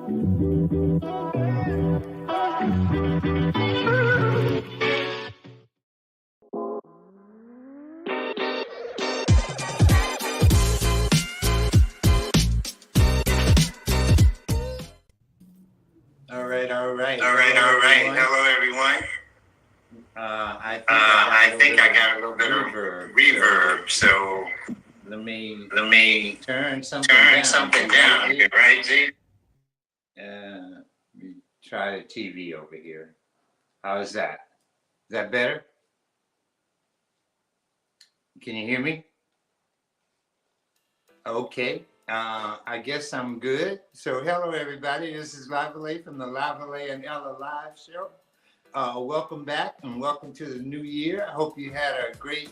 All right. Hello, everyone. I think I got a little bit of reverb, so let me turn something down here, right, G? We try the TV over here. How is that? Is that better? Can you hear me? Okay. I guess I'm good. So hello, everybody. This is Lavalais from the Lavalais and Ella live show. Welcome back and welcome to the new year. I hope you had a great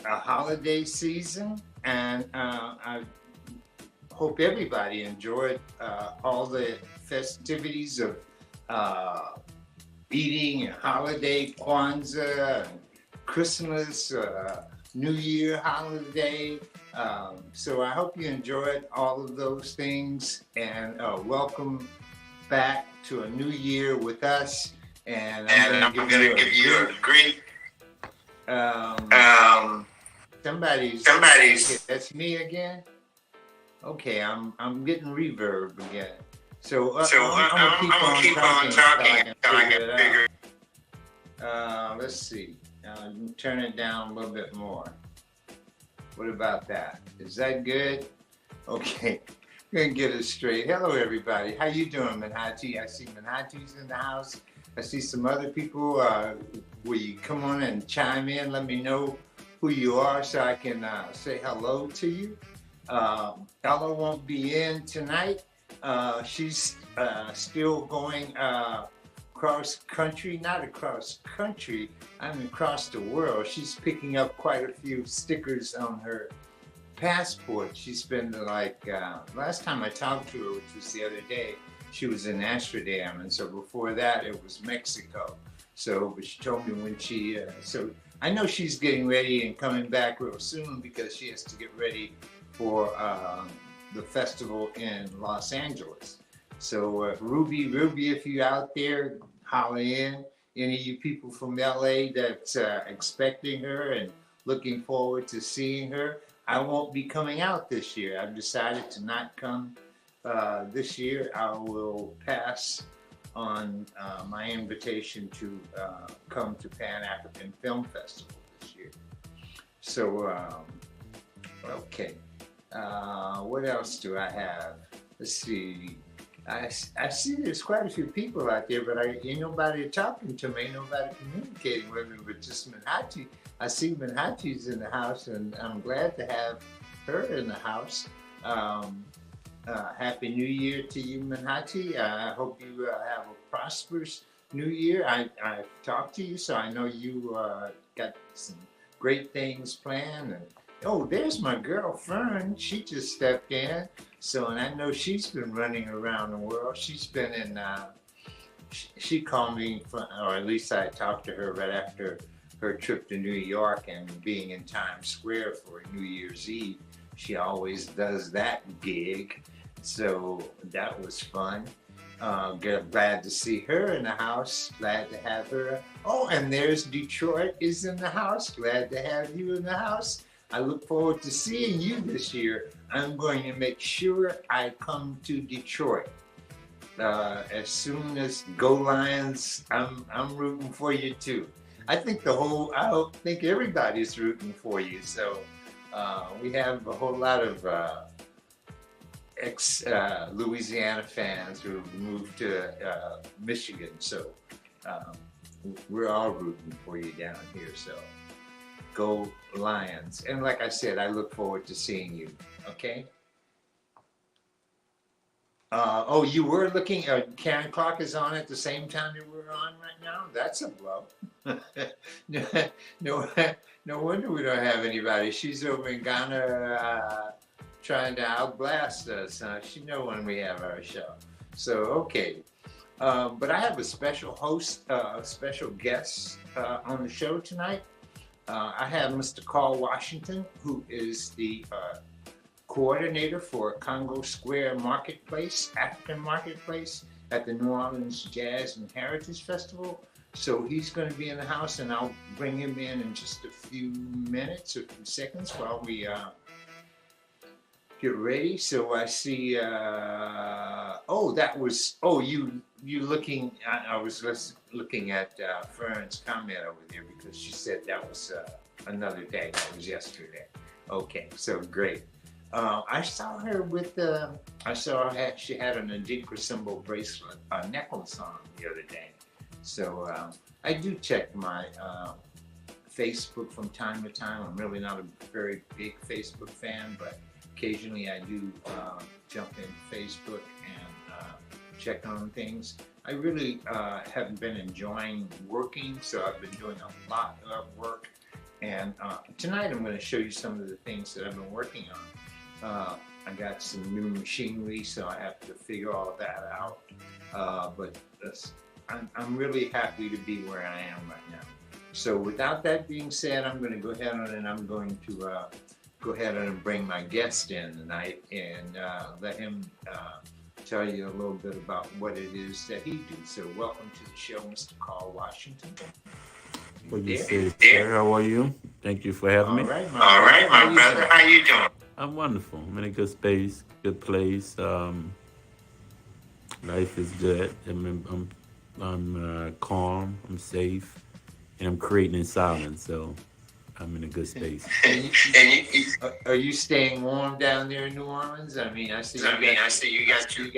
holiday season, and I hope everybody enjoyed all the festivities of eating and holiday, Kwanzaa, and Christmas, New Year holiday. So I hope you enjoyed all of those things, and welcome back to a new year with us. And I'm going to give you a great. Somebody's. That's me again. Okay, I'm getting reverb again. So I'm gonna keep on talking until I can figure it out. Let's see. Turn it down a little bit more. What about that? Is that good? Okay, we're gonna get it straight. Hello, everybody. How you doing, Manhattan? I see Manhattan's in the house. I see some other people. Will you come on and chime in? Let me know who you are so I can say hello to you. Ella won't be in tonight. She's still going cross country, not across country, I mean across the world. She's picking up quite a few stickers on her passport. She's been like, last time I talked to her, which was the other day, she was in Amsterdam, and so before that it was Mexico. So, but she told me when she, so I know she's getting ready and coming back real soon because she has to get ready for the festival in Los Angeles. So Ruby, if you're out there, holler in. Any of you people from LA that's expecting her and looking forward to seeing her. I won't be coming out this year. I've decided to not come this year. I will pass on my invitation to come to Pan African Film Festival this year. So, okay. What else do I have? Let's see. I see there's quite a few people out there, but ain't nobody talking to me, ain't nobody communicating with me, but just Manhattan. I see Manhattan's in the house, and I'm glad to have her in the house. Happy New Year to you, Manhattan. I hope you have a prosperous New Year. I've talked to you, so I know you got some great things planned. And oh, there's my girl Fern. She just stepped in. So, and I know she's been running around the world. She's been in, she called me, or at least I talked to her right after her trip to New York and being in Times Square for New Year's Eve. She always does that gig. So that was fun. Glad to see her in the house. Glad to have her. Oh, and there's Detroit is in the house. Glad to have you in the house. I look forward to seeing you this year. I'm going to make sure I come to Detroit. As soon as Go Lions, I'm rooting for you too. I think I think everybody's rooting for you. So we have a whole lot of ex-Louisiana fans who moved to Michigan. So we're all rooting for you down here. So Go Lions. And like I said, I look forward to seeing you. Okay? Oh, you were looking, Karen Clark is on at the same time you were on right now? That's a blow. No wonder we don't have anybody. She's over in Ghana trying to outblast us. She knows when we have our show. So, okay. But I have a special host, special guest on the show tonight. I have Mr. Carl Washington, who is the coordinator for Congo Square Marketplace, African Marketplace at the New Orleans Jazz and Heritage Festival. So he's going to be in the house, and I'll bring him in just a few minutes or few seconds while we get ready. So I see. You looking? I was just looking at Fern's comment over there because she said that was another day. That was yesterday. Okay, so great. I saw her with she had an Adinkra symbol bracelet, necklace on the other day. So I do check my Facebook from time to time. I'm really not a very big Facebook fan, but occasionally I do jump in Facebook and check on things. I really have been enjoying working, so I've been doing a lot of work. And tonight I'm going to show you some of the things that I've been working on. I got some new machinery, so I have to figure all of that out. But I'm really happy to be where I am right now. So without that being said, I'm going to go ahead and I'm going to go ahead and bring my guest in tonight and let him tell you a little bit about what it is that he does. So welcome to the show, Mr. Carl Washington. What you say, sir? How are you? Thank you for having me. All right, my brother. How you doing? I'm wonderful. I'm in a good space, good place. Life is good. I'm calm. I'm safe, and I'm creating in silence. So I'm in a good space. Are you staying warm down there in New Orleans? I mean, I see you got your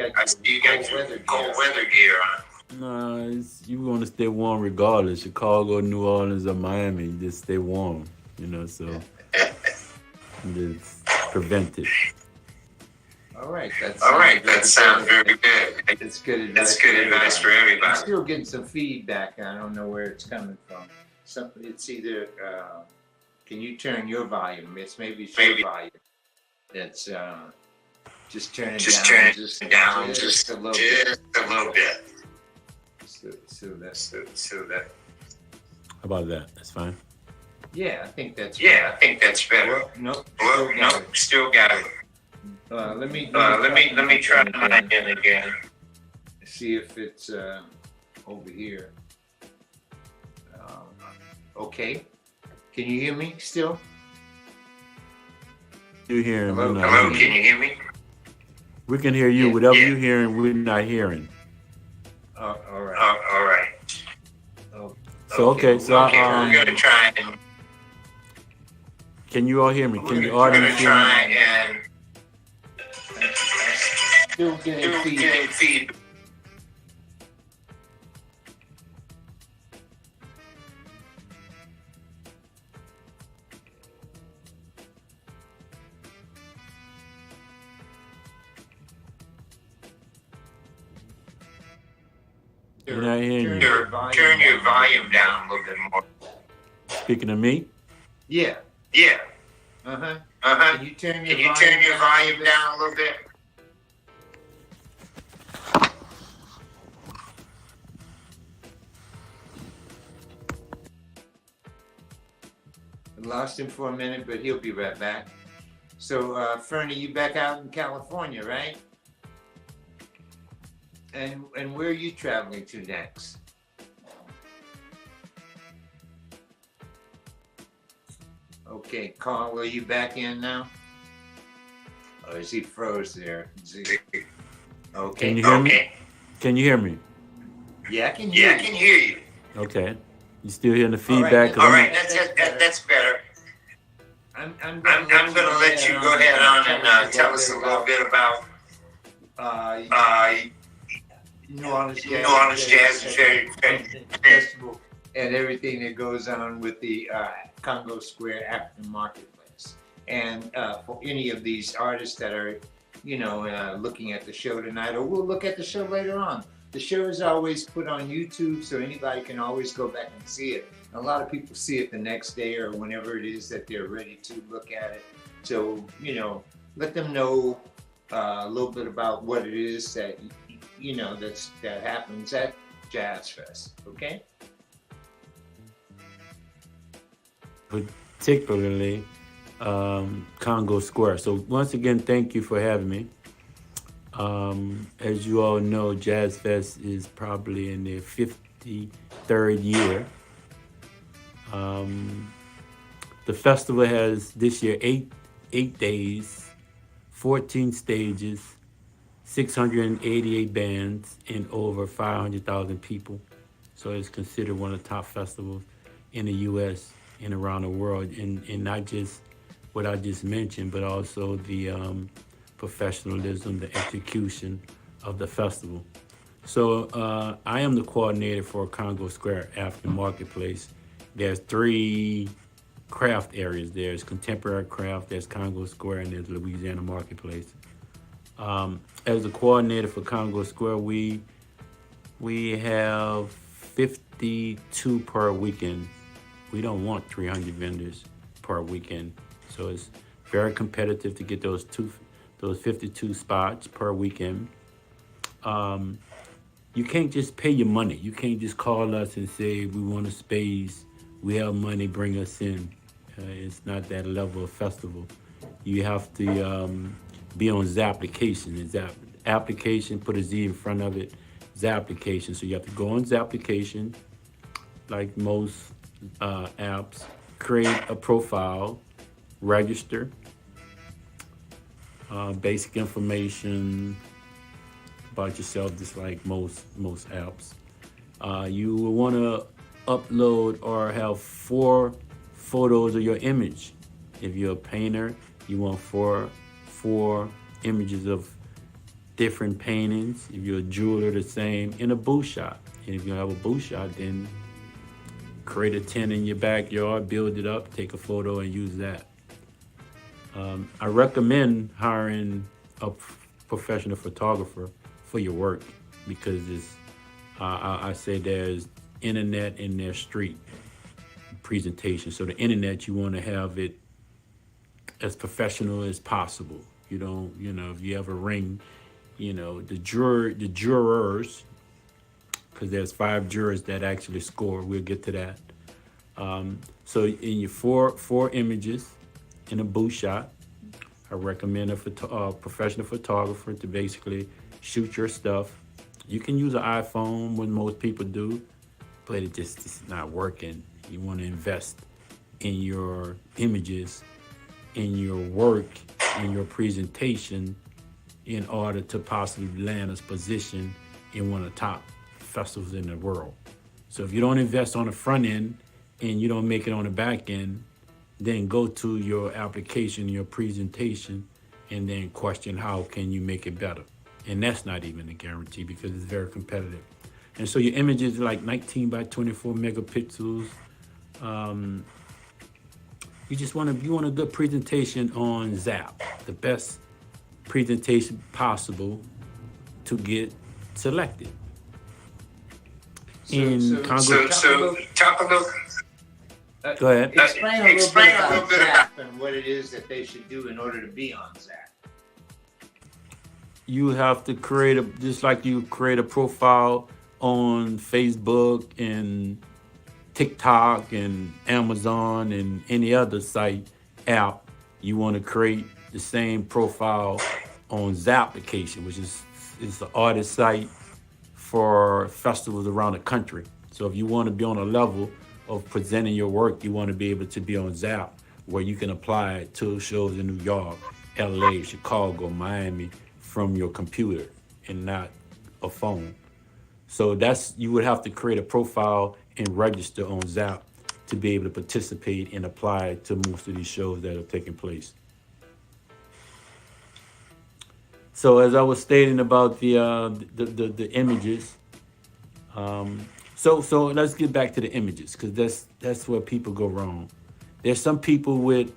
cold weather gear on. No, you want to stay warm regardless. Chicago, New Orleans, or Miami, you just stay warm. So it's prevented. All right, that sounds very good. It's good advice for everybody. I'm still getting some feedback. I don't know where it's coming from. It's either. Can you turn your volume? It's maybe your volume. That's just turn it down just a little bit. So that. How about that? That's fine. Yeah, I think that's better. Well, still got it. Let me try mine again. See if it's over here. Okay. Can you hear me still? You hearing? Hello, can you hear me? We can hear you. Whatever you're hearing, we're not hearing. All right. So we're gonna try and. Can you all hear me? Can you audience hear me? And still getting feed. You're not hearing me. Turn your volume down a little bit more. Speaking of me? Yeah. Can you turn your volume down a little bit? I lost him for a minute, but he'll be right back. So, Fernie, you back out in California, right? And where are you traveling to next? Okay, Carl, are you back in now? Or is he froze there? Okay. Can you hear me? Can you hear me? Yeah, I can hear you. Okay. You still hearing the feedback? All right, that's better. I'm gonna let you go ahead on and tell us a little bit about New Orleans Jazz Festival and everything that goes on with the Congo Square African Marketplace. And for any of these artists that are, looking at the show tonight, or we'll look at the show later on. The show is always put on YouTube, so anybody can always go back and see it. A lot of people see it the next day or whenever it is that they're ready to look at it. So, let them know a little bit about what it is that, that happens at Jazz Fest, okay? Particularly Congo Square. So once again, thank you for having me. As you all know, Jazz Fest is probably in their 53rd year. Um, the festival has this year eight days, 14 stages, 688 bands, and over 500,000 people. So it's considered one of the top festivals in the U.S. and around the world, and not just what I just mentioned, but also the professionalism, the execution of the festival. So I am the coordinator for Congo Square African Marketplace. There's 3 craft areas. There's contemporary craft, there's Congo Square, and there's Louisiana Marketplace. As a coordinator for Congo Square, we have 52 per weekend. We don't want 300 vendors per weekend, so it's very competitive to get those 52 spots per weekend. You can't just pay your money. You can't just call us and say we want a space. We have money, bring us in. It's not that level of festival. You have to be on Zapplication. It's application, put a Z in front of it. Zapplication. So you have to go on Zapplication, like most apps, create a profile, register, basic information about yourself, just like most apps. You will want to upload or have 4 photos of your image. If you're a painter, you want four images of different paintings. If you're a jeweler, the same, in a booth shot. And if you have a booth shot, then create a tent in your backyard, build it up, take a photo, and use that. I recommend hiring a professional photographer for your work, because I say there's internet in their street presentation. So the internet, you want to have it as professional as possible. You don't, if you have a ring, the jurors, because there's 5 jurors that actually score. We'll get to that. So in your four images in a booth shot, I recommend a professional photographer to basically shoot your stuff. You can use an iPhone, what most people do, but it's not working. You want to invest in your images, in your work, in your presentation, in order to possibly land a position in one of the top festivals in the world. So if you don't invest on the front end and you don't make it on the back end, then go to your application, your presentation, and then question how can you make it better. And that's not even a guarantee, because it's very competitive. And so your image is like 19 by 24 megapixels. You want a good presentation on Zap, the best presentation possible to get selected. So talk a little. Go ahead. Explain a little bit about Zap and what it is that they should do in order to be on Zap. You have to just like you create a profile on Facebook and TikTok and Amazon and any other app, you want to create the same profile on Zapplication, which is the artist site for festivals around the country. So if you want to be on a level of presenting your work, you want to be able to be on Zap, where you can apply to shows in New York, LA, Chicago, Miami from your computer and not a phone. So you would have to create a profile and register on Zap to be able to participate and apply to most of these shows that are taking place. So as I was stating about the images, so let's get back to the images, because that's where people go wrong. There's some people with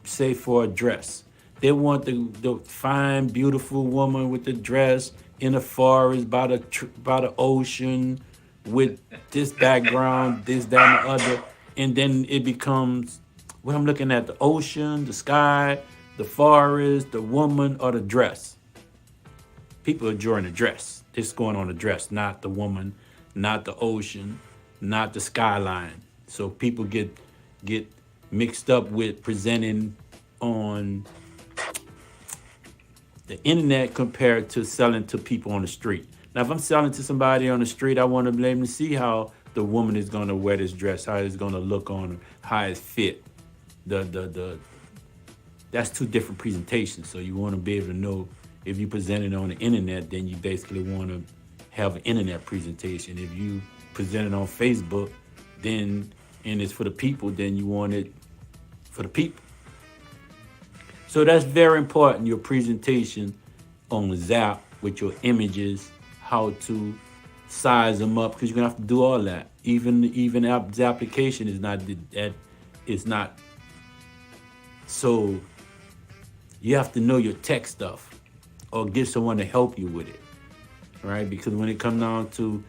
say for a dress, they want the fine, beautiful woman with the dress in the forest by the ocean with this background, this, that, and the other, and then it becomes, when I'm looking at the ocean, the sky, the forest, the woman, or the dress. People are enjoying the dress. It's going on the dress, not the woman, not the ocean, not the skyline. So people get mixed up with presenting on the internet compared to selling to people on the street. Now, if I'm selling to somebody on the street, I want to be able to see how the woman is going to wear this dress, how it's going to look on her, how it's fit. The That's two different presentations. So you want to be able to know if you present it on the internet, then you basically want to have an internet presentation. If you present it on Facebook, then and it's for the people, then you want it for the people. So that's very important, your presentation on Zap with your images, how to size them up, because you're gonna have to do all that. Even the application is not that it's not. So you have to know your tech stuff or get someone to help you with it, right? Because when it comes down to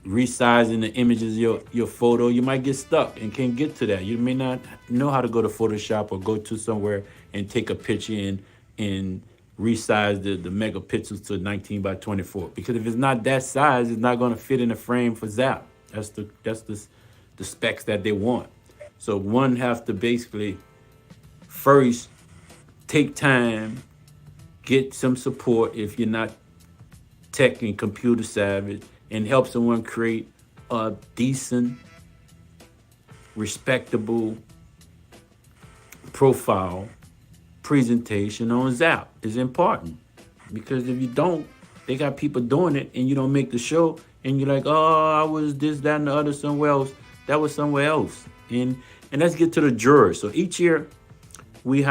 resizing the images of your photo, you might get stuck and can't get to that. You may not know how to go to Photoshop or go to somewhere and take a picture and resize the megapixels to 19 by 24. Because if it's not that size, it's not going to fit in the frame for Zap. That's the specs that they want. So one has to basically first take time, get some support if you're not tech and computer savvy, and help someone create a decent, respectable profile presentation on Zap is important. Because if you don't, they got people doing it and you don't make the show and you're like, oh, I was this, that, and the other somewhere else. That was somewhere else. And let's get to the jurors. So each year we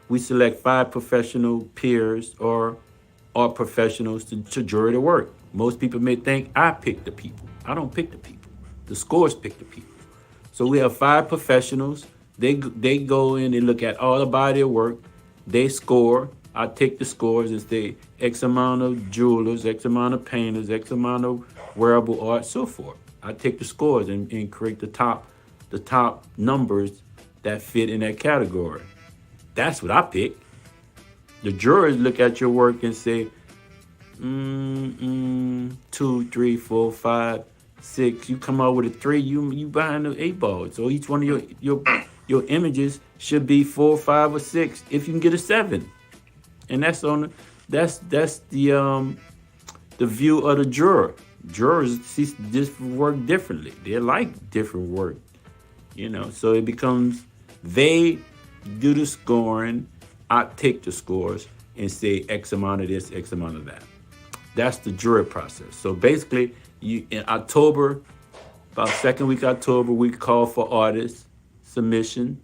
we select 5 professional peers or art professionals to jury the work. Most people may think I pick the people. I don't pick the people. The scores pick the people. So we have 5 professionals. They go in and look at all the body of work. They score. I take the scores and say X amount of jewelers, X amount of painters, X amount of wearable art, so forth. I take the scores and create the top numbers that fit in that category. That's what I pick. The jurors look at your work and say, 2, 3, 4, 5, 6. You come out with a 3. You behind the 8 ball. So each one of your images should be 4, 5, or 6. If you can get a 7, and that's the view of the juror. Jurors see this work differently. They like different work, So it becomes they do the scoring. I take the scores and say X amount of this, X amount of that. That's the jury process. So basically, in October, about second week October, we call for artist submission.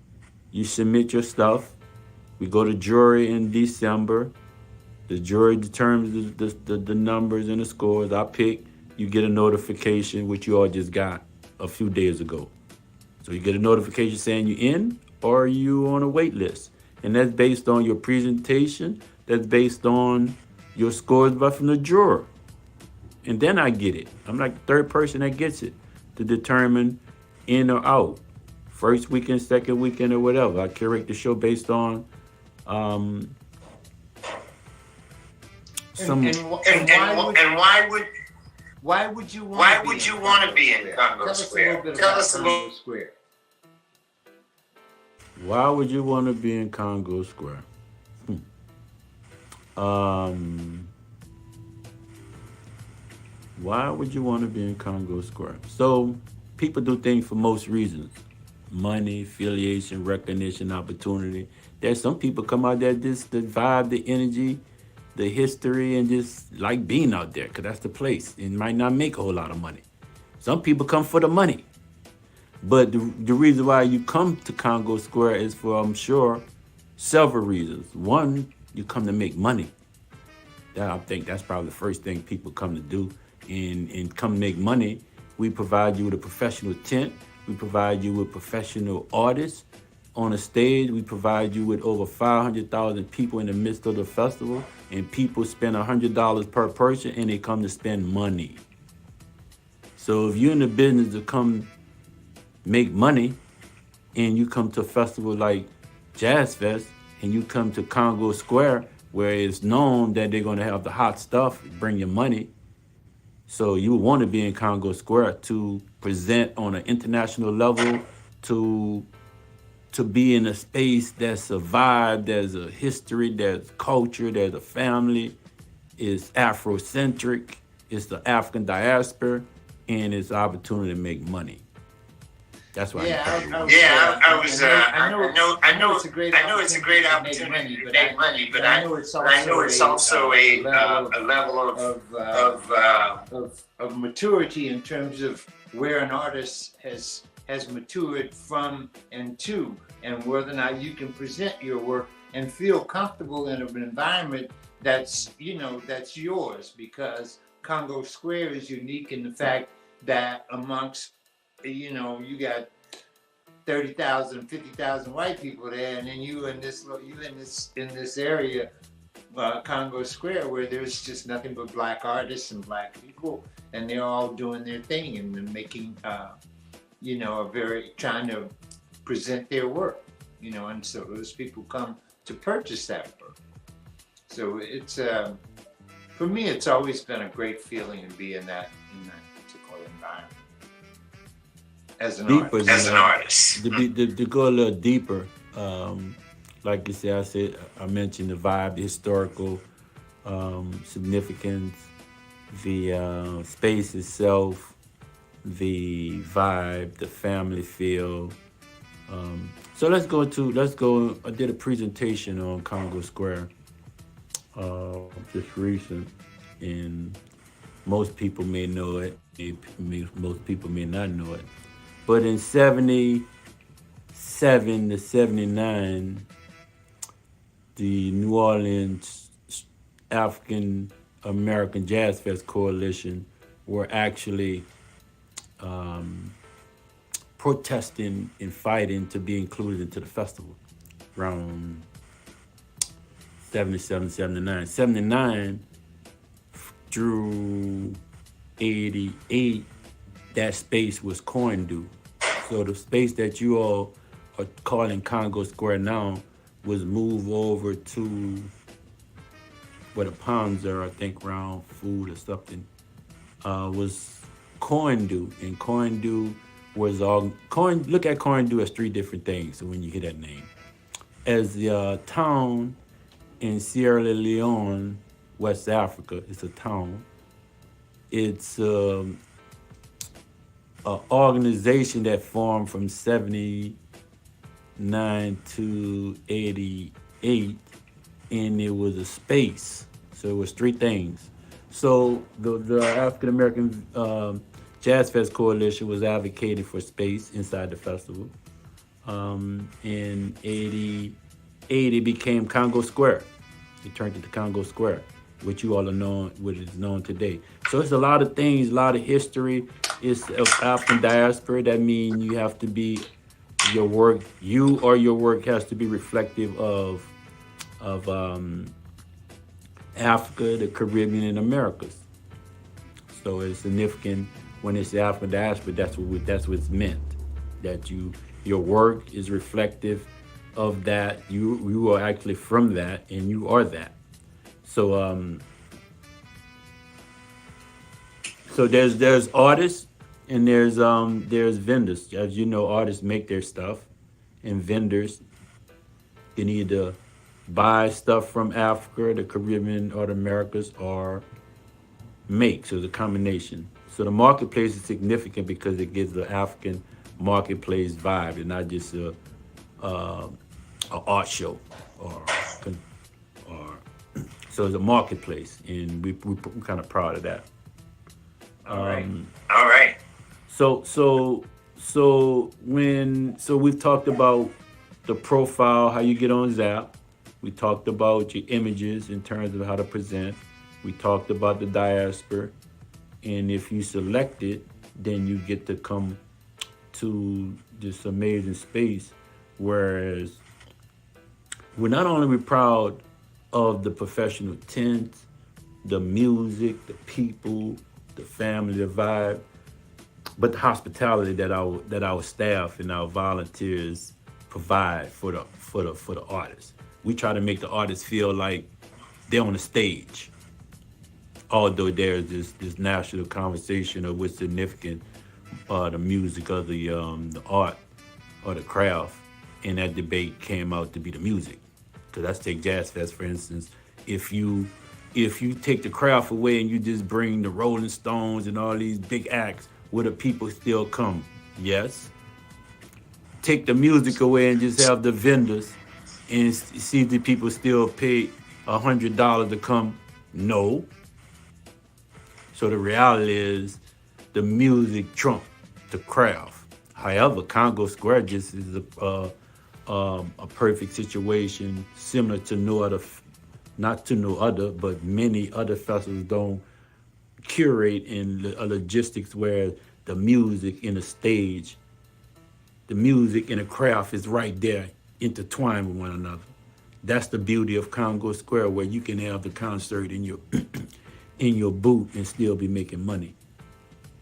You submit your stuff. We go to jury in December. The jury determines the numbers and the scores. I pick. You get a notification, which you all just got a few days ago. So you get a notification saying you're in or you on a wait list. And that's based on your presentation. That's based on your scores from the juror. And then I get it. I'm like the third person that gets it to determine in or out. First weekend, second weekend, or whatever. I curate the show based on why would you want to be in Congo Square? Tell us a little Square. Why would you want to be in Congo Square? Why would you want to be in Congo Square? So people do things for most reasons. Money, affiliation, recognition, opportunity. There's some people come out there just the vibe, the energy, the history, and just like being out there because that's the place. It might not make a whole lot of money. Some people come for the money. But the reason why you come to Congo Square is for, I'm sure, several reasons. One, you come to make money. I think that's probably the first thing people come to do. And come to make money. We provide you with a professional tent. We provide you with professional artists on a stage. We provide you with over 500,000 people in the midst of the festival. And people spend $100 per person and they come to spend money. So if you're in the business to come make money and you come to a festival like Jazz Fest and you come to Congo Square where it's known that they're going to have the hot stuff, bring you money. So you want to be in Congo Square to present on an international level to be in a space that's survived, there's a history, there's culture, there's a family, it's Afrocentric, it's the African diaspora, and it's opportunity to make money. That's why. I know it's a great opportunity to make money, but I know it's also a level of maturity in terms of where an artist has matured from and to, and whether or not you can present your work and feel comfortable in an environment that's yours, because Congo Square is unique in the fact that amongst, you got 30,000, 50,000 white people there, and then you in this area, Congo Square, where there's just nothing but black artists and black people, and they're all doing their thing and making, trying to present their work, and so those people come to purchase that work. So it's, for me, it's always been a great feeling to be in that particular environment. As an artist. To go a little deeper, like you said, I mentioned the vibe, the historical significance, the space itself, the vibe, the family feel. So let's go. I did a presentation on Congo Square, just recent, and most people may know it. Most people may not know it. But in 77 to 79, the New Orleans African American Jazz Fest Coalition were actually protesting and fighting to be included into the festival around 77, 79. 79 through 88, that space was Coindu. So the space that you all are calling Congo Square now was moved over to where the ponds are, I think around food or something, was Coindu. And Coindu was look at Coindu as three different things, so when you hear that name. As the town in Sierra Leone, West Africa, it's a town. It's an organization that formed from 79 to 88, and it was a space. So it was three things. So the African American Jazz Fest Coalition was advocating for space inside the festival. In 88, it became Congo Square. It turned into Congo Square, which you all are known, what is known today. So it's a lot of things, a lot of history. It's of African diaspora. That means you have to be, your work has to be reflective of Africa, the Caribbean, and Americas. So it's significant when it's the African diaspora. That's what's meant. That your work is reflective of that. You are actually from that, and you are that. So so there's artists and there's vendors. As you know, artists make their stuff, and vendors can either buy stuff from Africa, the Caribbean, or the Americas, or make. So it's a combination. So the marketplace is significant because it gives the African marketplace vibe, and not just a art show or so it's a marketplace, and we're kind of proud of that. All right. So we've talked about the profile, how you get on Zap. We talked about your images in terms of how to present. We talked about the diaspora, and if you select it, then you get to come to this amazing space. Whereas we're not only proud of the professional tent, the music, the people, the family, the vibe, but the hospitality that our staff and our volunteers provide for the artists. We try to make the artists feel like they're on the stage. Although there's this national conversation of what's significant, the music of the art or the craft, and that debate came out to be the music. So let's take Jazz Fest for instance. If you take the craft away and you just bring the Rolling Stones and all these big acts, will the people still come? Yes. Take the music away and just have the vendors and see if the people still pay $100 to come? No. So the reality is the music trump the craft. However, Congo Square just is a perfect situation, similar to no other, not to no other, but many other festivals don't curate in logistics where the music and the stage, the music and the craft is right there intertwined with one another. That's the beauty of Congo Square, where you can have the concert in your in your booth and still be making money.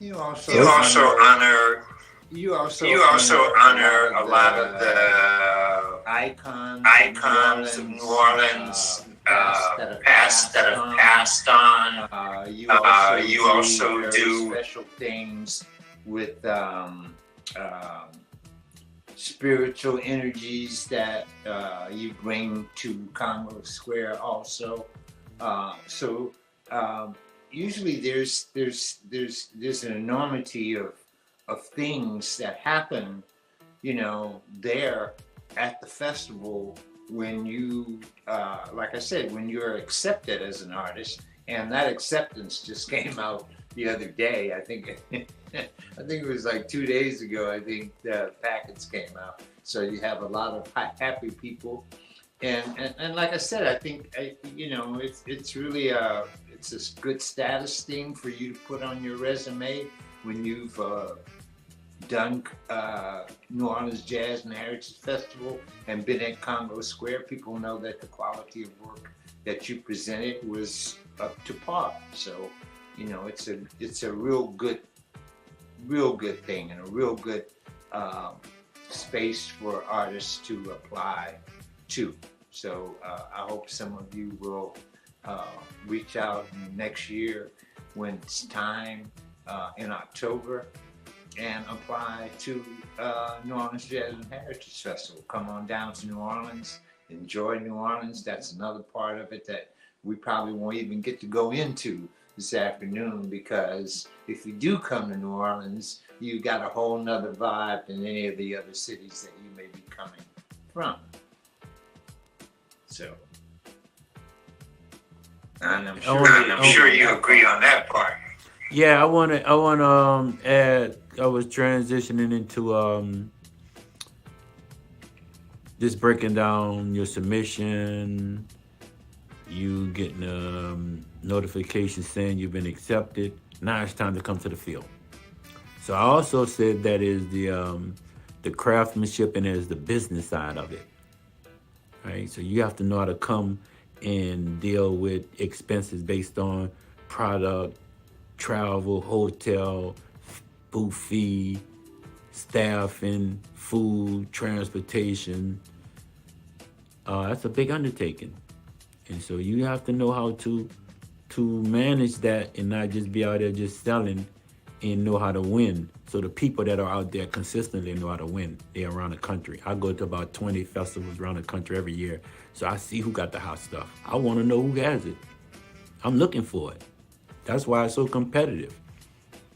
You also honor you also honor a lot of the icons of New Orleans, past that have passed on. You also do special things with spiritual energies that you bring to Congo Square also. Usually there's an enormity of things that happen, there at the festival when you, like I said, when you're accepted as an artist, and that acceptance just came out the other day. I think it was like 2 days ago. I think the packets came out. So you have a lot of happy people, and like I said, I think it's really it's a good status thing for you to put on your resume when you've done New Orleans Jazz and Heritage Festival and been at Congo Square. People know that the quality of work that you presented was up to par. So, it's a real good thing, and a real good space for artists to apply to. So I hope some of you will reach out next year when it's time in October and apply to New Orleans Jazz and Heritage Festival. Come on down to New Orleans, enjoy New Orleans. That's another part of it that we probably won't even get to go into this afternoon, because if you do come to New Orleans, you got a whole nother vibe than any of the other cities that you may be coming from. So, and I'm sure you agree on that part. Yeah, I want to add. I was transitioning into just breaking down your submission. You getting notification saying you've been accepted. Now it's time to come to the field. So I also said that is the craftsmanship and is the business side of it. Right. So you have to know how to come and deal with expenses based on product, travel, hotel, booth fee, staffing, food, transportation. That's a big undertaking. And so you have to know how to manage that and not just be out there just selling, and know how to win. So the people that are out there consistently know how to win. They're around the country. I go to about 20 festivals around the country every year. So I see who got the hot stuff. I want to know who has it. I'm looking for it. That's why it's so competitive.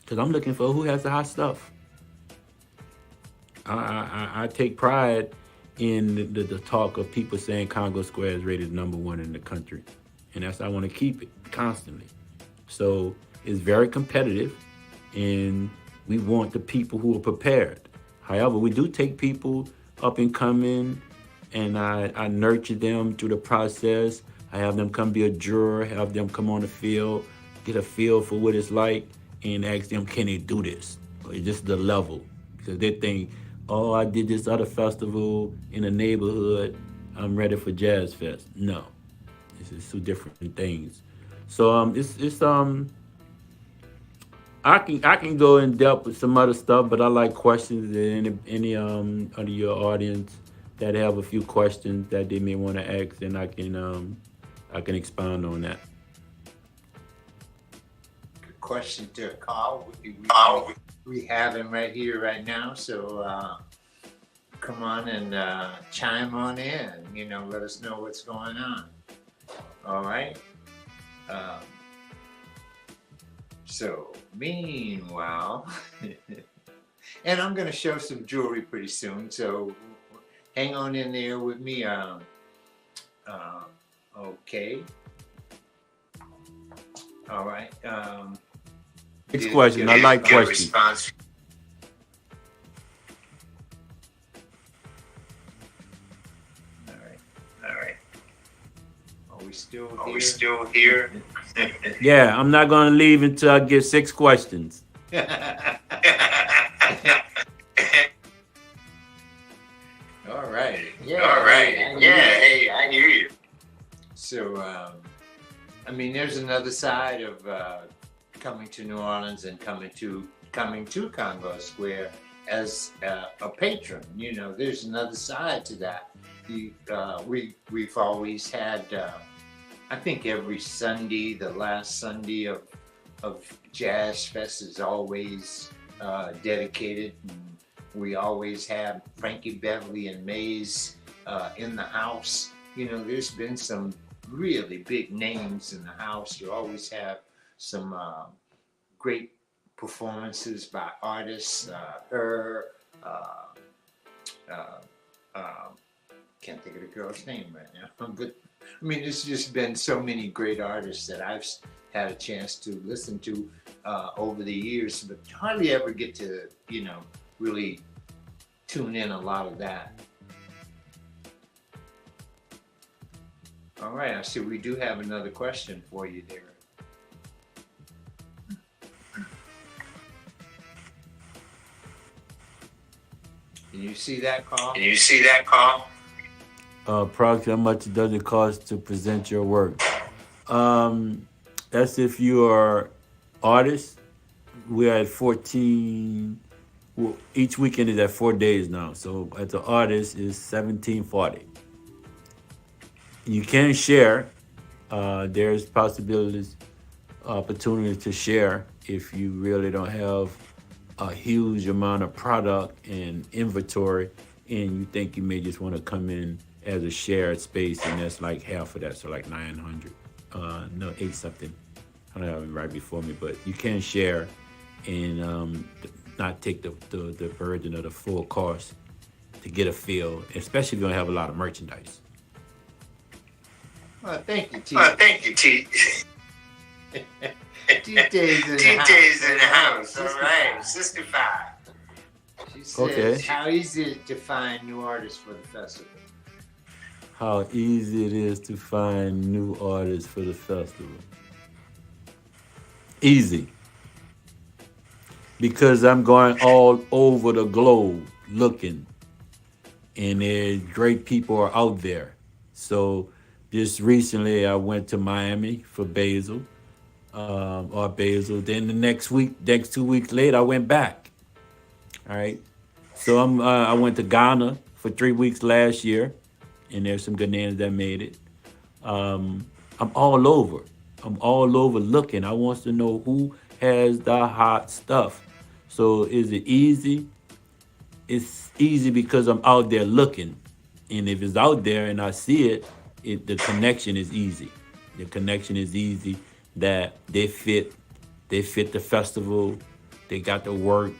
Because I'm looking for who has the hot stuff. I take pride in the talk of people saying Congo Square is rated #1 in the country. And that's, I want to keep it constantly. So it's very competitive, and we want the people who are prepared. However, we do take people up and coming, and I nurture them through the process. I have them come be a juror, have them come on the field, get a feel for what it's like, and ask them, can they do this? Or is this the level? Because they think, oh, I did this other festival in the neighborhood, I'm ready for Jazz Fest. No, this is two different things. So I can go in depth with some other stuff, but I like questions. Any of your audience that have a few questions that they may want to ask, and I can expound on that. Good question to Carl. We have him right here right now. So come on and chime on in. Let us know what's going on. All right. So meanwhile, and I'm gonna show some jewelry pretty soon. So hang on in there with me. Okay. All right. Next question. I like questions. Response. All right. Are we still here? Are we still here? Yeah, I'm not gonna leave until I get 6 questions. All right. Yeah. All right. Yeah. Hey, I hear you. So, there's another side of coming to New Orleans and coming to Congo Square as a patron. There's another side to that. We've always had. I think every Sunday, the last Sunday of Jazz Fest is always dedicated. And we always have Frankie Beverly and Mays in the house. There's been some really big names in the house. You always have some great performances by artists. Can't think of the girl's name right now. But there's just been so many great artists that I've had a chance to listen to over the years, but hardly ever get to, really tune in a lot of that. All right, I see we do have another question for you there. Can you see that call? Approximately how much does it cost to present your work? That's if you are artist. We're at 14. Well, each weekend is at 4 days now. So as an artist is $17.40. You can share. There's possibilities, opportunities to share if you really don't have a huge amount of product and inventory, and you think you may just want to come in as a shared space, and that's like half of that, so like 900. No, 8 something. I don't have it right before me, but you can share and not take the burden of the full cost to get a feel, especially if you don't have a lot of merchandise. Well, thank you, T. DJ's in the house. All right, 65. She says, Okay. How easy is it to find new artists for the festival? How easy it is to find new artists for the festival. Easy. Because I'm going all over the globe looking, and there's great people are out there. So just recently I went to Miami for Basil. Then the next 2 weeks later, I went back. All right. So I went to Ghana for 3 weeks last year, and there's some Ghanaians that made it. I'm all over. I'm all over looking. I want to know who has the hot stuff. So is it easy? It's easy because I'm out there looking. And if it's out there and I see it, the connection is easy. The connection is easy that they fit the festival, they got the work,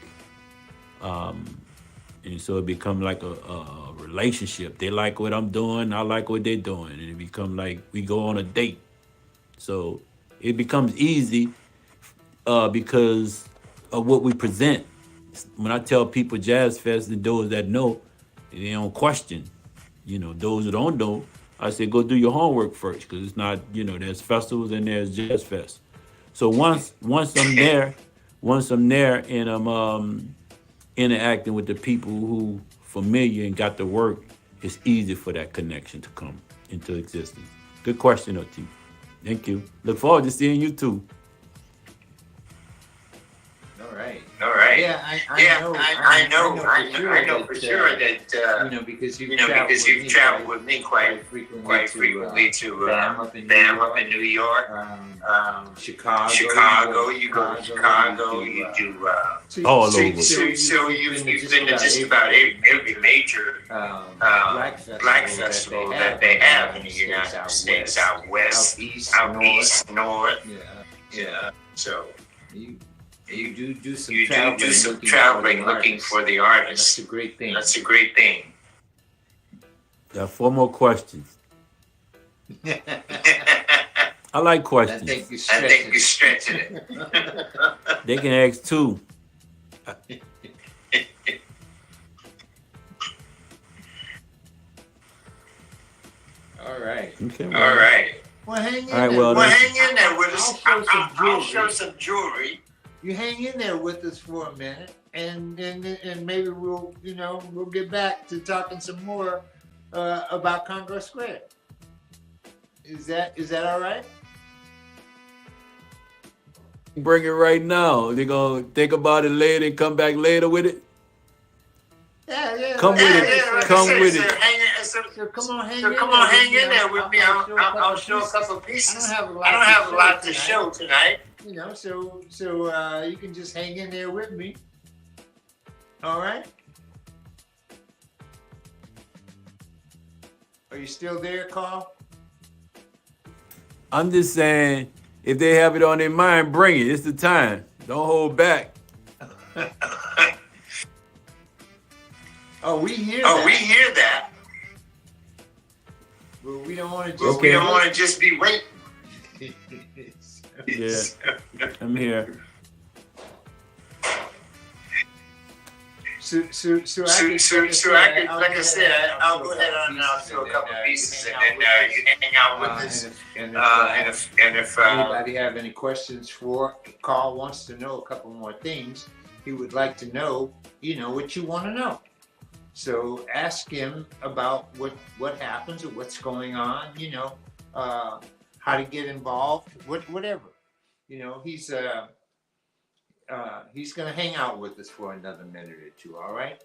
and so it become like a relationship. They like what I'm doing, I like what they're doing, and it become like we go on a date. So it becomes easy because of what we present. When I tell people Jazz Fest, and those that know, they don't question. Those who don't know, I say go do your homework first, because it's not, there's festivals and there's Jazz Fest. So once I'm there and I'm interacting with the people who familiar and got the work, it's easy for that connection to come into existence. Good question, O.T. Thank you. Look forward to seeing you too. All right. All right. right? Yeah, I know for sure that because because you've traveled with me quite frequently to Bam up in New York, Chicago. You go to Chicago. You do. All So over. you've been to just about every major Black festival that they have in the United States, out west, out east, north. Yeah. So you do some you do some traveling looking for the artists. That's a great thing. That's a great thing. Got 4 more questions. I like questions. I think you're stretching it. They can ask 2. All right. Okay. All right. Well, hang in All right, there. well, hang in there with us. I'll show some jewelry. You hang in there with us for a minute, and maybe we'll get back to talking some more about Congress Square. Is that all right? Bring it right now. They're gonna think about it later and come back later with it. Yeah. Come with it. Come with it. So come on, hang in there with me. I'll show a couple of pieces. I don't have a lot to show tonight. So you can just hang in there with me. All right. Are you still there, Carl? I'm just saying, if they have it on their mind, bring it. It's the time. Don't hold back. Oh, we hear that. But we don't want to just. Okay. We don't want to just be waiting. Yeah, I'm here. So like I said, I'll go ahead and I'll show a couple pieces, and then you hang out with us. And if anybody have any questions for Carl, wants to know a couple more things, he would like to know, what you want to know. So ask him about what happens or what's going on, how to get involved, whatever. He's going to hang out with us for another minute or two, all right?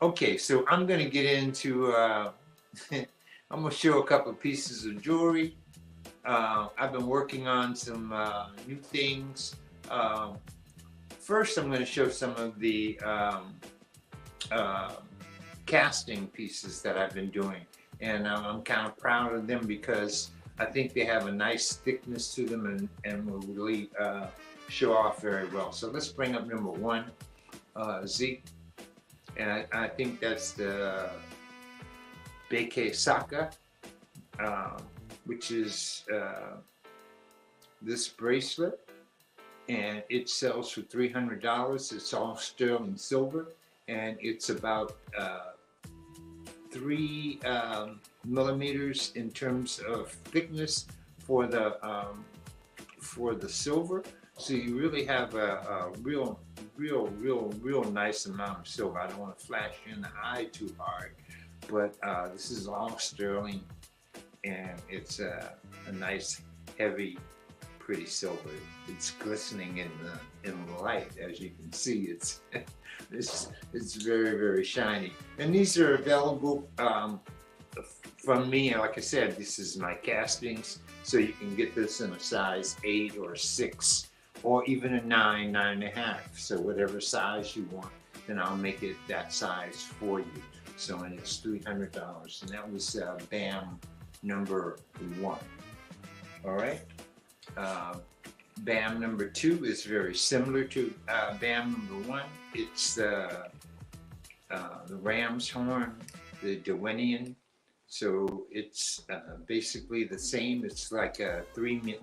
Okay, so I'm going to get into, I'm going to show a couple of pieces of jewelry. I've been working on some new things. First, I'm going to show some of the casting pieces that I've been doing. And I'm kind of proud of them because I think they have a nice thickness to them and will really show off very well. So let's bring up number 1, Zeke. And I think that's the Beike Saka, which is this bracelet. And it sells for $300. It's all sterling silver. And it's about 3 millimeters in terms of thickness for the silver. So you really have a real nice amount of silver. I don't want to flash you in the eye too hard, but this is all sterling, and it's a nice, heavy, pretty silver. It's glistening in the light, as you can see. It's very, very shiny. And these are available from me. Like I said, this is my castings, so you can get this in a size 8 or 6, or even a 9, 9.5. So whatever size you want, then I'll make it that size for you. So, and it's $300, and that was BAM number 1. All right. BAM number 2 is very similar to BAM number 1. It's the ram's horn, the Dewinian. So it's basically the same. It's like a 3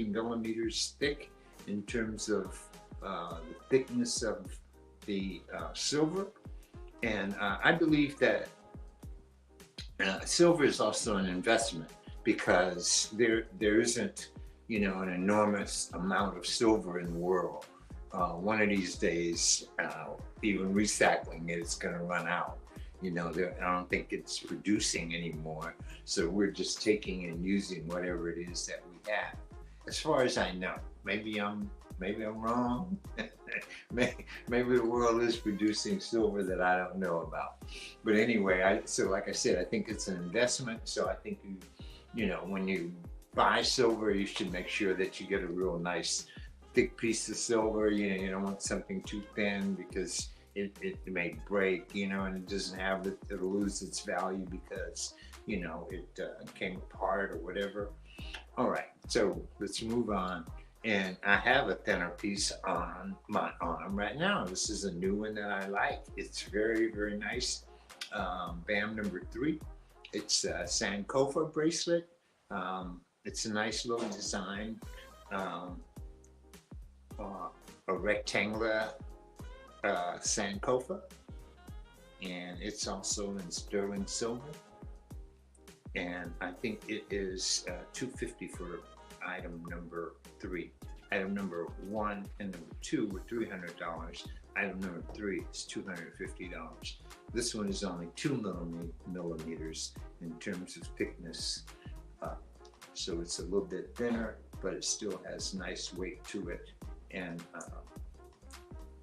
millimeters thick in terms of the thickness of the silver. And I believe that silver is also an investment because there isn't, an enormous amount of silver in the world. One of these days, even recycling it's going to run out. I don't think it's producing anymore. So we're just taking and using whatever it is that we have. As far as I know, maybe I'm wrong. Maybe the world is producing silver that I don't know about. But anyway, so like I said, I think it's an investment. So I think you know, when you buy silver, you should make sure that you get a real nice thick piece of silver. You don't want something too thin because it may break, and it doesn't have it. It'll lose its value because it came apart or whatever. All right, so let's move on. And I have a thinner piece on my arm right now. This is a new one that I like. It's very, very nice. BAM number 3. It's a Sankofa bracelet. It's a nice little design. A rectangular Sankofa. And it's also in sterling silver. And I think it is $250 for item number 3. Item number 1 and number 2 were $300. Item number 3 is $250. This one is only 2 millimeters in terms of thickness. So it's a little bit thinner, but it still has nice weight to it. And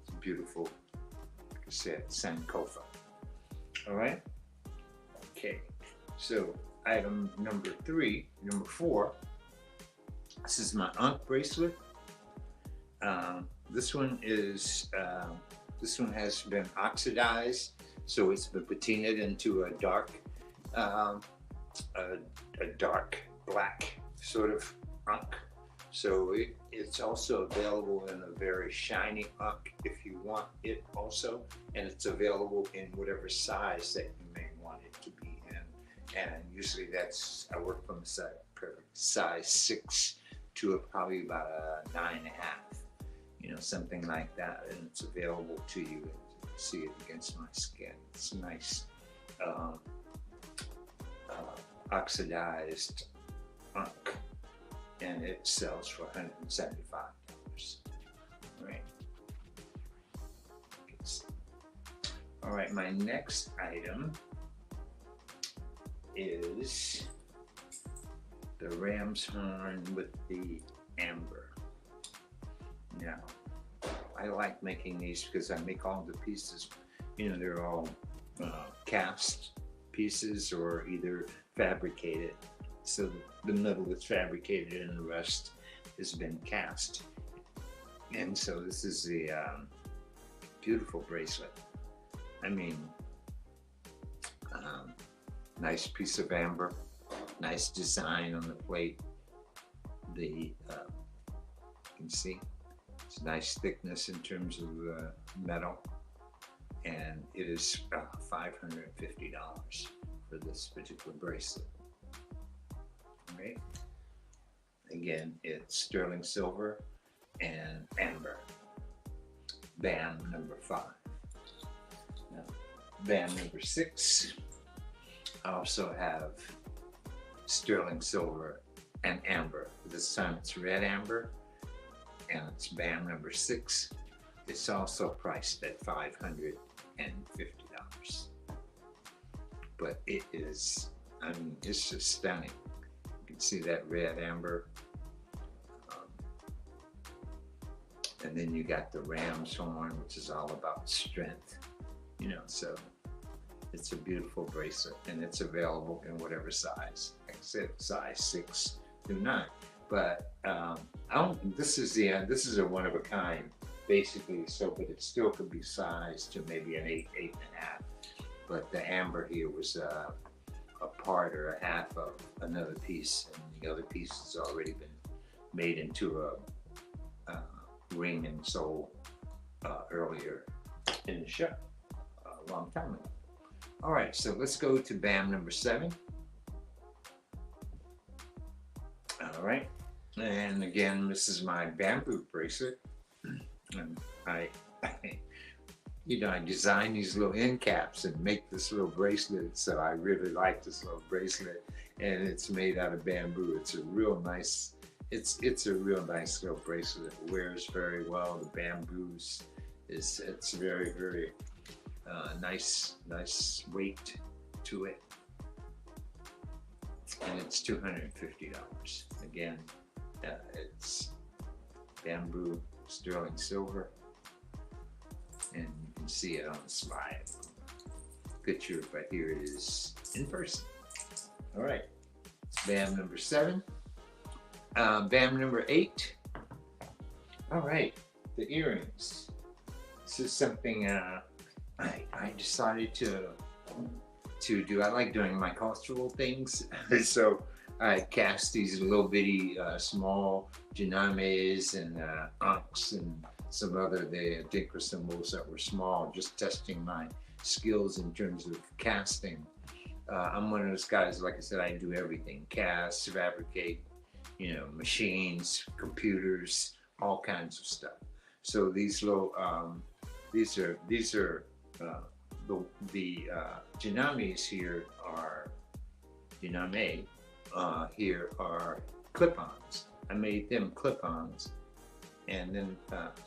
it's beautiful, like I said, Sankofa. All right? Okay. So item number 4, this is my Ankh bracelet. This one has been oxidized, so it's been patinaed into a dark black sort of Ankh. So it's also available in a very shiny Ankh if you want it also, and it's available in whatever size that you may want it to be in. And usually I work from size 6 to probably about a 9.5, something like that. And it's available to you, and you can see it against my skin. It's nice oxidized Ankh, and it sells for $175. Right. All right, my next item is the ram's horn with the amber. Now, I like making these because I make all the pieces, they're all cast pieces or either fabricated. So the middle is fabricated and the rest has been cast. And so this is the beautiful bracelet. I mean, nice piece of amber, nice design on the plate. You can see it's nice thickness in terms of metal, and it is $550 for this particular bracelet. Right? Again, it's sterling silver and amber. BAM number 5. Now, BAM number 6. I also have sterling silver and amber. This time it's red amber, and it's BAM number 6. It's also priced at $550. But it is, it's just stunning. You can see that red amber. And then you got the ram's horn, which is all about strength. So it's a beautiful bracelet, and it's available in whatever size. Like I said, size 6 through 9. But this is a one of a kind, basically. So, but it still could be sized to maybe an 8, 8.5. But the amber here was a part or a half of another piece, and the other piece has already been made into a ring and sold earlier in the show, a long time ago. All right, so let's go to BAM number 7. All right, and again, this is my bamboo bracelet. And I design these little end caps and make this little bracelet. So I really like this little bracelet, and it's made out of bamboo. It's a real nice. It's a real nice little bracelet. It wears very well. The bamboos it's very, very nice weight to it, and it's $250. Again, it's bamboo, sterling silver, and you can see it on the slide picture, but here it is in person. All right, bam number 7. Bam number 8. All right, the earrings. This is something I decided to do. I like doing my cultural things, so I cast these little bitty small jinames and ankhs and some other Adinkra symbols that were small, just testing my skills in terms of casting. I'm one of those guys, like I said, I do everything: cast, fabricate, machines, computers, all kinds of stuff. So these little, these are the jinames here are jiname. Here are clip-ons. I made them clip-ons, and then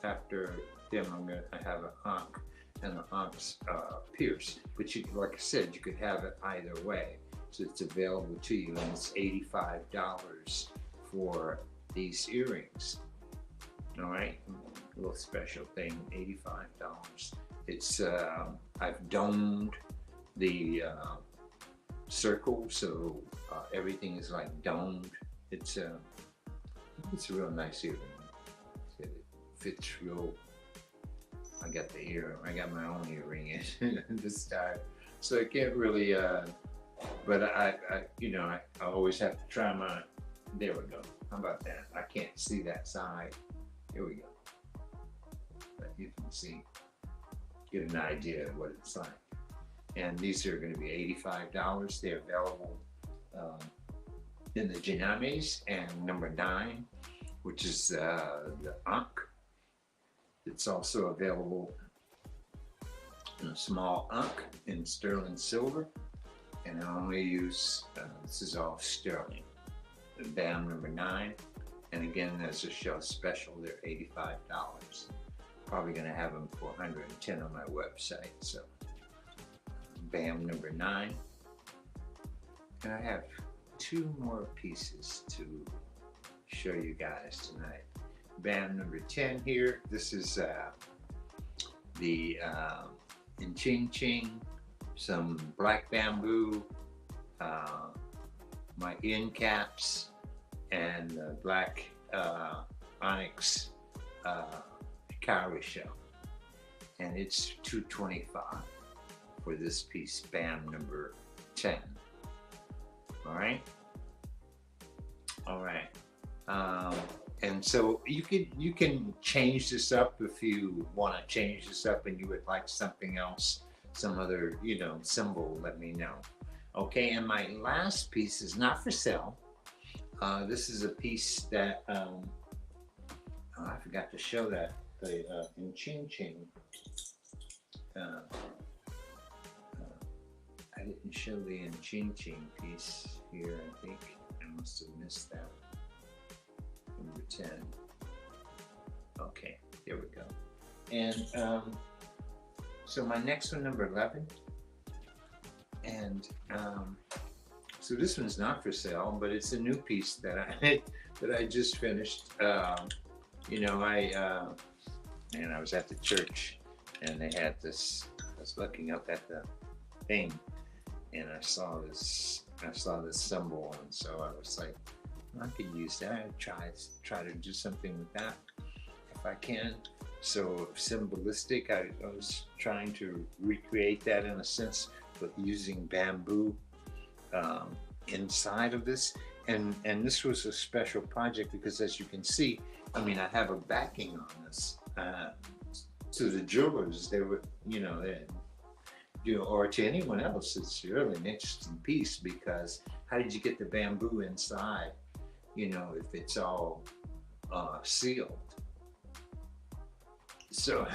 after them, I have an ankh, and the ankhs pierce. But you, like I said, you could have it either way. So it's available to you, and it's $85 for these earrings. All right, a little special thing, $85. It's I've domed the circle, so everything is like domed. It's a real nice earring. It fits real. I got my own earring in this time, so I can't really. But I always have to try my. There we go. How about that? I can't see that side. Here we go. But you can see, get an idea of what it's like. And these are going to be $85. They're available in the jinames, and number 9, which is the ankh. It's also available in a small ankh in sterling silver, and I only use this is all sterling. The bam number 9, and again, as a show special, they're $85. Probably going to have them for $110 on my website. So bam number 9, and I have 2 more pieces to show you guys tonight. Bam number 10 here. This is the in Ching Ching, some black bamboo, my end caps, and black onyx cowrie shell, and it's $225 for this piece, bam number 10. All right. And so you can change this up if you want to change this up and you would like something else, some other symbol. Let me know. Okay. And my last piece is not for sale. This is a piece that I forgot to show that in Ching Ching. I didn't show the in Ching Ching piece here. I think I must have missed that. Number 10. Okay, here we go. And so my next one, number 11. And so this one's not for sale, but it's a new piece that I just finished. I was at the church, and they had this. I was looking up at the thing, and I saw this symbol, and so I was like, I could use that. I'd try to do something with that if I can. So symbolistic. I was trying to recreate that in a sense, but using bamboo inside of this. And this was a special project because, as you can see, I have a backing on this. To the jewelers, they were, or to anyone else, it's really an interesting piece because how did you get the bamboo inside? If it's all sealed. So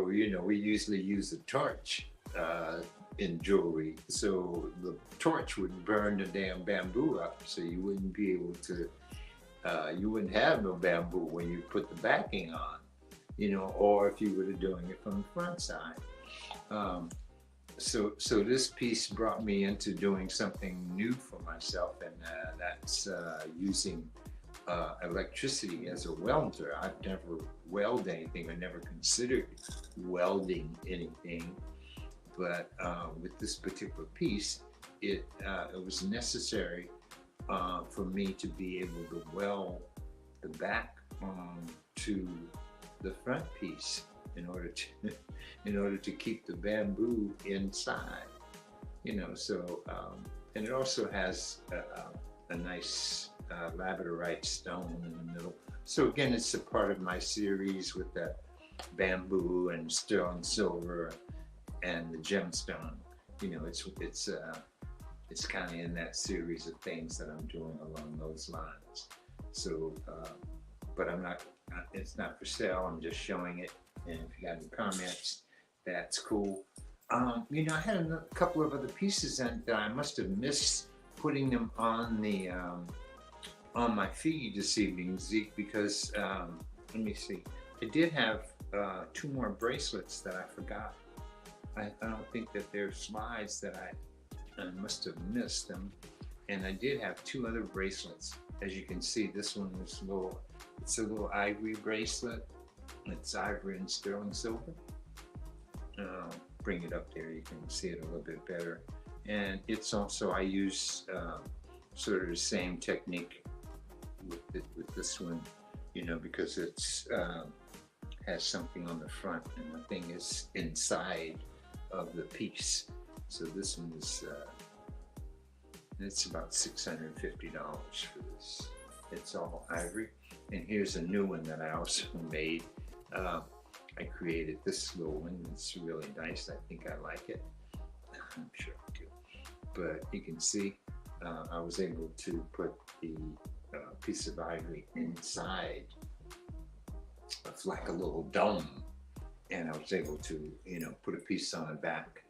we usually use a torch in jewelry. So the torch would burn the damn bamboo up, so you wouldn't be able to. You wouldn't have no bamboo when you put the backing on, or if you were doing it from the front side. So this piece brought me into doing something new for myself, and that's using electricity as a welder. I've never welded anything. I never considered welding anything. But with this particular piece, it was necessary for me to be able to weld the back to the front piece in order to keep the bamboo inside. So and it also has a nice labradorite stone in the middle. So again, it's a part of my series with the bamboo and sterling silver and the gemstone. It's kind of in that series of things that I'm doing along those lines. So, but it's not for sale. I'm just showing it. And if you got any comments, that's cool. I had a couple of other pieces that I must have missed putting them on the on my feed this evening, Zeke, because let me see. I did have 2 more bracelets that I forgot. I don't think that they're slides that I must have missed them. And I did have 2 other bracelets. As you can see, this one is it's a little ivory bracelet. It's ivory and sterling silver. Bring it up there, you can see it a little bit better. And it's also, I use sort of the same technique with this one, because it's has something on the front and the thing is inside of the piece. So this one is it's about $650 for this. It's all ivory. And here's a new one that I also made. I created this little one. It's really nice. I think I like it. I'm sure I do. But you can see I was able to put the piece of ivory inside of like a little dome, and I was able to put a piece on the back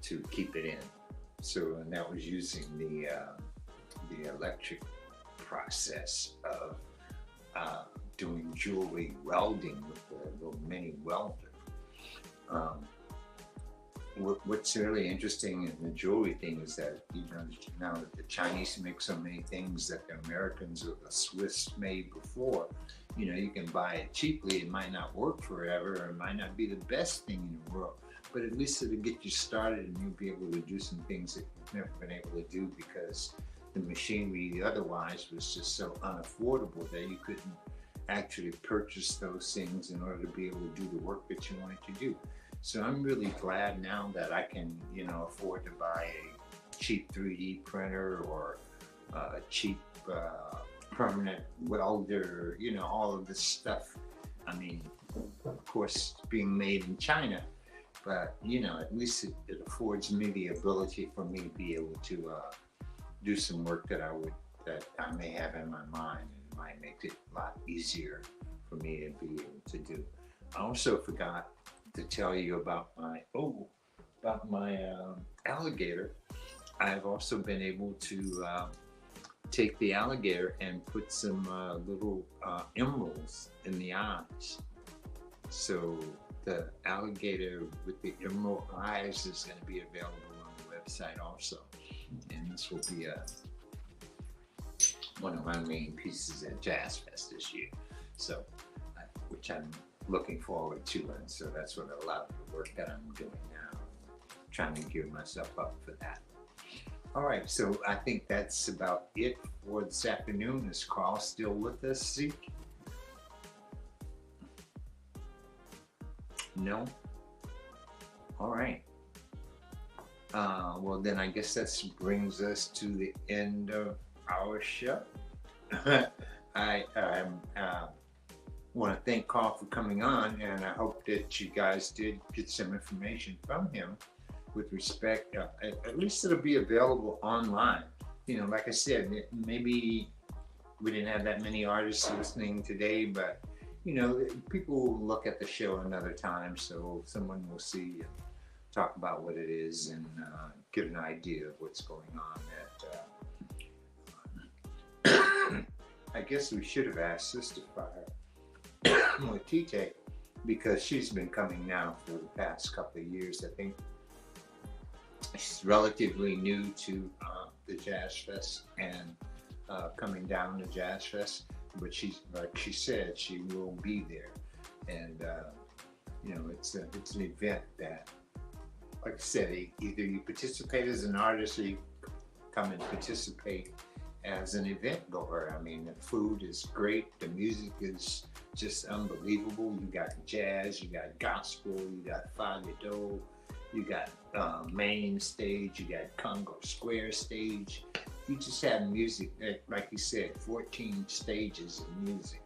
to keep it in. So, and that was using the electric process of doing jewelry welding with the little mini welder. What's really interesting in the jewelry thing is that now that the Chinese make so many things that the Americans or the Swiss made before, you can buy it cheaply. It might not work forever, or it might not be the best thing in the world, but at least it'll get you started, and you'll be able to do some things that you've never been able to do because the machinery otherwise was just so unaffordable that you couldn't actually purchase those things in order to be able to do the work that you wanted to do. So I'm really glad now that I can, afford to buy a cheap 3D printer or a cheap permanent welder, all of this stuff. I mean, of course, being made in China, but at least it affords me the ability for me to be able to do some work that I may have in my mind, and it might make it a lot easier for me to be able to do. I also forgot to tell you about my alligator. I've also been able to take the alligator and put some little emeralds in the eyes. So the alligator with the emerald eyes is going to be available on the website also. And this will be one of my main pieces at Jazz Fest this year. So, which I'm looking forward to, and so that's what a lot of the work that I'm doing now, trying to gear myself up for that. All right, so I think that's about it for this afternoon. Is Carl still with us, Zeke? No? All right. Well, then I guess that brings us to the end of our show. I want to thank Carl for coming on, and I hope that you guys did get some information from him with respect. At least it'll be available online. Like I said, maybe we didn't have that many artists listening today, but people will look at the show another time, so someone will see and talk about what it is and get an idea of what's going on at I guess we should have asked Sister Fire Tite, because she's been coming now for the past couple of years. I think she's relatively new to the Jazz Fest, and coming down to Jazz Fest, but like she said, she will be there. And it's an event that, like I said, either you participate as an artist or you come and participate as an event goer. I mean, the food is great, the music is just unbelievable. You got jazz, you got gospel, you got fado, you got main stage, you got Congo Square stage. You just have music, like you said, 14 stages of music.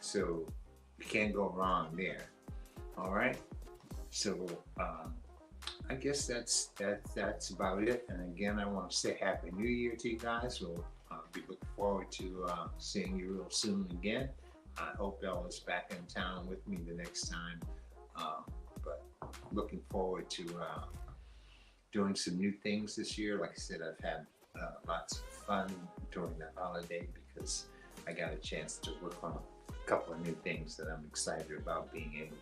So you can't go wrong there. All right. So I guess that's about it. And again, I want to say Happy New Year to you guys. We'll be looking forward to seeing you real soon again. I hope Ella's back in town with me the next time. But looking forward to doing some new things this year. Like I said, I've had lots of fun during the holiday because I got a chance to work on a couple of new things that I'm excited about being able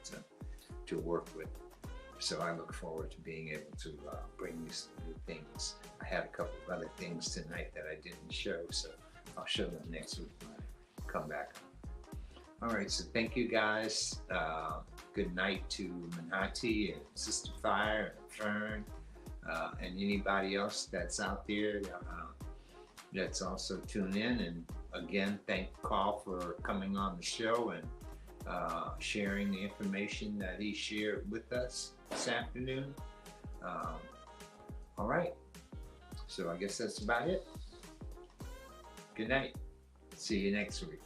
to work with. So I look forward to being able to bring you some new things. I had a couple of other things tonight that I didn't show, so I'll show them next week when I come back. All right, so thank you guys. Good night to Manati and Sister Fire and Fern and anybody else that's out there that's also tuned in. And again, thank Carl for coming on the show and sharing the information that he shared with us this afternoon. All right, so I guess that's about it. Good night. See you next week.